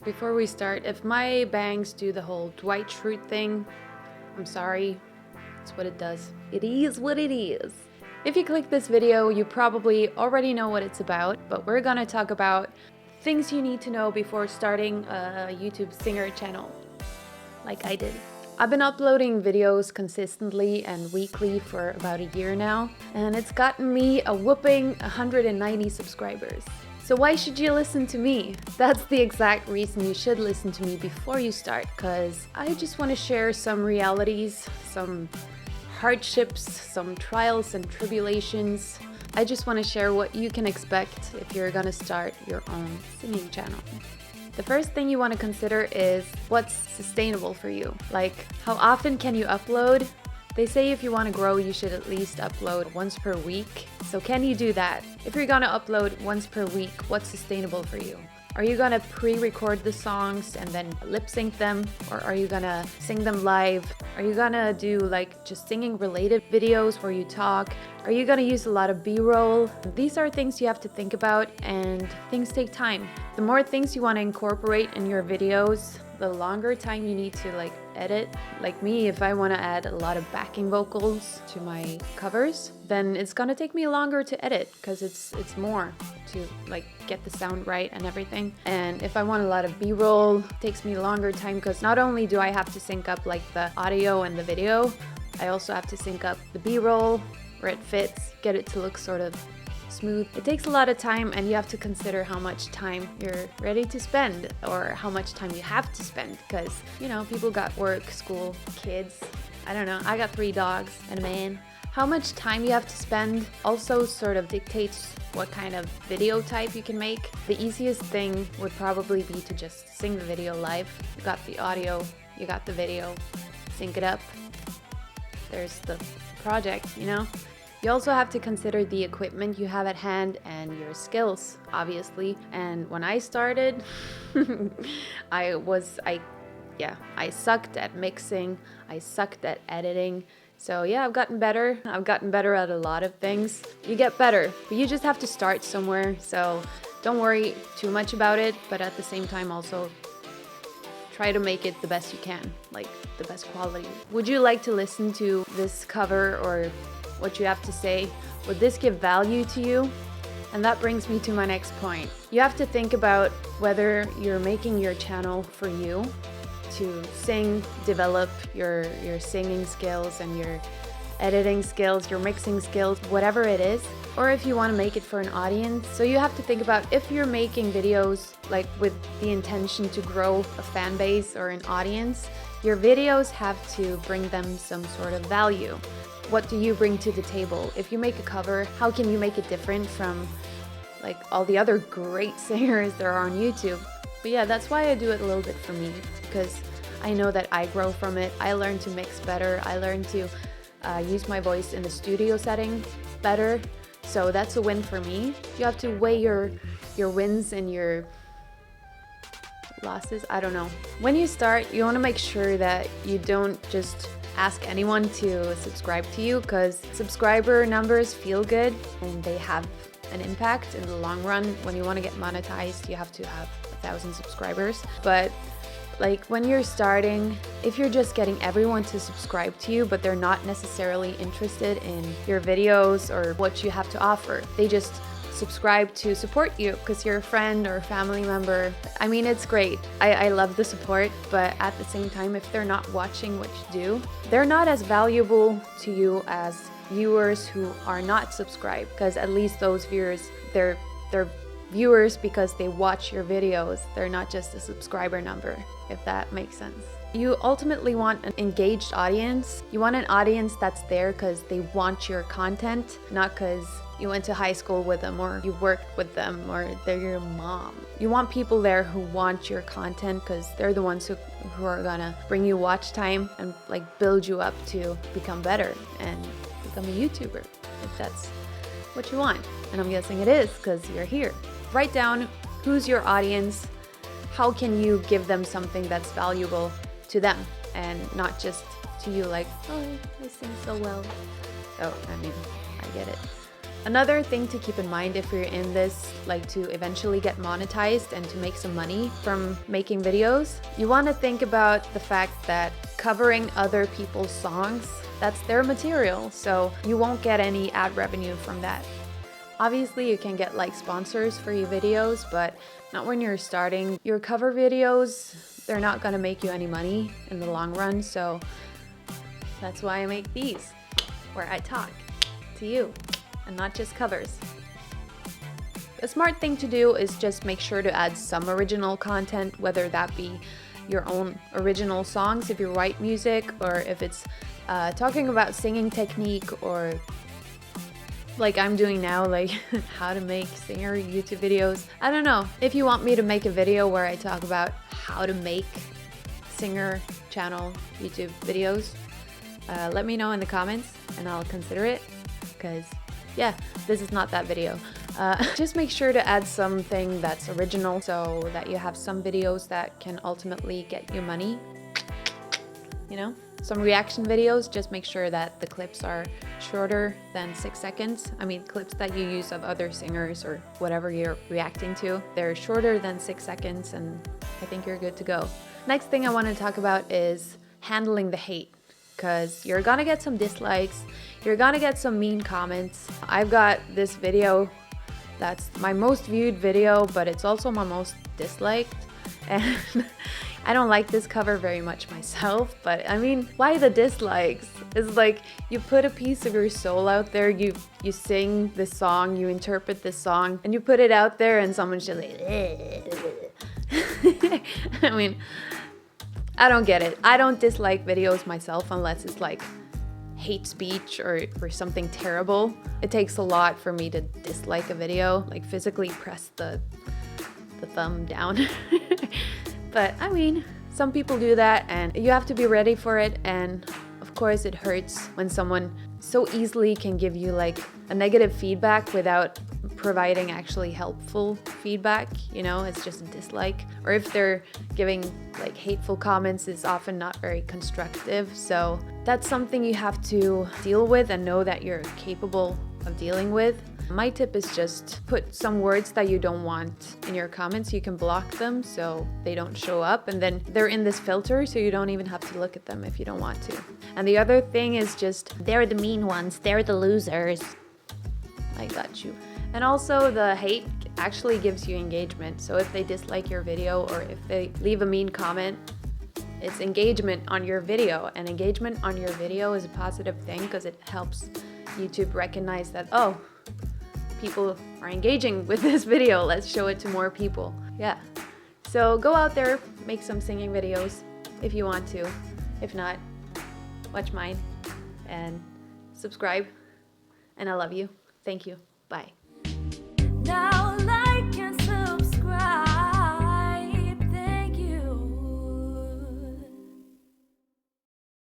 Before we start, if my bangs do the whole Dwight Schrute thing, I'm sorry. It's what it does. It is what it is. If you click this video, you probably already know what it's about, but we're gonna talk about things you need to know before starting a YouTube singer channel, like I did. I've been uploading videos consistently and weekly for about a year now, and it's gotten me a whopping 190 subscribers. So why should you listen to me? That's the exact reason you should listen to me before you start, because I just want to share some realities, some hardships, some trials and tribulations. I just want to share what you can expect if you're gonna start your own singing channel. The first thing you want to consider is what's sustainable for you. Like, how often can you upload? They say if you want to grow, you should at least upload once per week. So can you do that? If you're gonna upload once per week, what's sustainable for you? Are you gonna pre-record the songs and then lip sync them? Or are you gonna sing them live? Are you gonna do like just singing related videos where you talk? Are you gonna use a lot of B-roll? These are things you have to think about, and things take time. The more things you want to incorporate in your videos, the longer time you need to like edit. Like me, if I want to add a lot of backing vocals to my covers, then it's gonna take me longer to edit because it's more to like get the sound right and everything. And if I want a lot of B-roll, it takes me longer time because not only do I have to sync up like the audio and the video, I also have to sync up the B-roll where it fits, get it to look sort of smooth. It takes a lot of time, and you have to consider how much time you're ready to spend or how much time you have to spend, because you know, people got work, school, kids. I don't know, I got 3 dogs and a man. How much time you have to spend also sort of dictates what kind of video type you can make. The easiest thing would probably be to just sing the video live. You got the audio, you got the video, sync it up. There's the project, you know? You also have to consider the equipment you have at hand and your skills, obviously. And when I started, I sucked at mixing, I sucked at editing. So yeah, I've gotten better. I've gotten better at a lot of things. You get better, but you just have to start somewhere. So don't worry too much about it, but at the same time also try to make it the best you can, like the best quality. Would you like to listen to this cover or what you have to say? Would this give value to you? And that brings me to my next point. You have to think about whether you're making your channel for you to sing, develop your singing skills and your editing skills, your mixing skills, whatever it is, or if you want to make it for an audience. So you have to think about if you're making videos like with the intention to grow a fan base or an audience, your videos have to bring them some sort of value. What do you bring to the table? If you make a cover, how can you make it different from like all the other great singers there are on YouTube? But yeah, that's why I do it a little bit for me, because I know that I grow from it. I learn to mix better. I learn to use my voice in the studio setting better. So that's a win for me. You have to weigh your wins and your losses. I don't know. When you start, you want to make sure that you don't just ask anyone to subscribe to you, because subscriber numbers feel good and they have an impact in the long run. When you want to get monetized, you have to have 1,000 subscribers. But like when you're starting, if you're just getting everyone to subscribe to you, but they're not necessarily interested in your videos or what you have to offer, they just subscribe to support you because you're a friend or a family member. I mean, it's great. I love the support, but at the same time, if they're not watching what you do, they're not as valuable to you as viewers who are not subscribed, because at least those viewers, they're viewers because they watch your videos. They're not just a subscriber number, if that makes sense. You ultimately want an engaged audience. You want an audience that's there because they want your content, not because you went to high school with them or you worked with them or they're your mom. You want people there who want your content because they're the ones who are gonna bring you watch time and like build you up to become better and become a YouTuber, if that's what you want. And I'm guessing it is because you're here. Write down who's your audience, how can you give them something that's valuable to them and not just to you, like, oh, I sing so well. Oh, I mean, I get it. Another thing to keep in mind if you're in this, like to eventually get monetized and to make some money from making videos, you want to think about the fact that covering other people's songs, that's their material, so you won't get any ad revenue from that. Obviously, you can get like sponsors for your videos, but not when you're starting. Your cover videos, they're not gonna make you any money in the long run, so that's why I make these, where I talk to you and not just covers. A smart thing to do is just make sure to add some original content, whether that be your own original songs if you write music, or if it's talking about singing technique, or like I'm doing now, like how to make singer YouTube videos. I don't know. If you want me to make a video where I talk about how to make singer channel YouTube videos, let me know in the comments and I'll consider it, because yeah, this is not that video. Just make sure to add something that's original so that you have some videos that can ultimately get you money. You know, some reaction videos, just make sure that the clips are shorter than 6 seconds. I mean, clips that you use of other singers or whatever you're reacting to, they're shorter than 6 seconds and I think you're good to go. Next thing I want to talk about is handling the hate, because you're gonna get some dislikes, you're gonna get some mean comments. I've got this video that's my most viewed video, but it's also my most disliked, and I don't like this cover very much myself, but I mean, why the dislikes? It's like you put a piece of your soul out there, you sing this song, you interpret this song, and you put it out there and someone's just like, I mean, I don't get it. I don't dislike videos myself unless it's like hate speech or something terrible. It takes a lot for me to dislike a video, like physically press the thumb down. But I mean, some people do that and you have to be ready for it, and of course it hurts when someone so easily can give you like a negative feedback without providing actually helpful feedback, you know, it's just a dislike. Or if they're giving like hateful comments, it's often not very constructive. So that's something you have to deal with and know that you're capable of dealing with. My tip is just put some words that you don't want in your comments. You can block them so they don't show up, and then they're in this filter so you don't even have to look at them if you don't want to. And the other thing is just, they're the mean ones, they're the losers. I got you. And also the hate actually gives you engagement. So if they dislike your video or if they leave a mean comment, it's engagement on your video. And engagement on your video is a positive thing because it helps YouTube recognize that, oh, people are engaging with this video, let's show it to more people. Yeah. So go out there, make some singing videos if you want to. If not, watch mine and subscribe. And I love you. Thank you. Bye.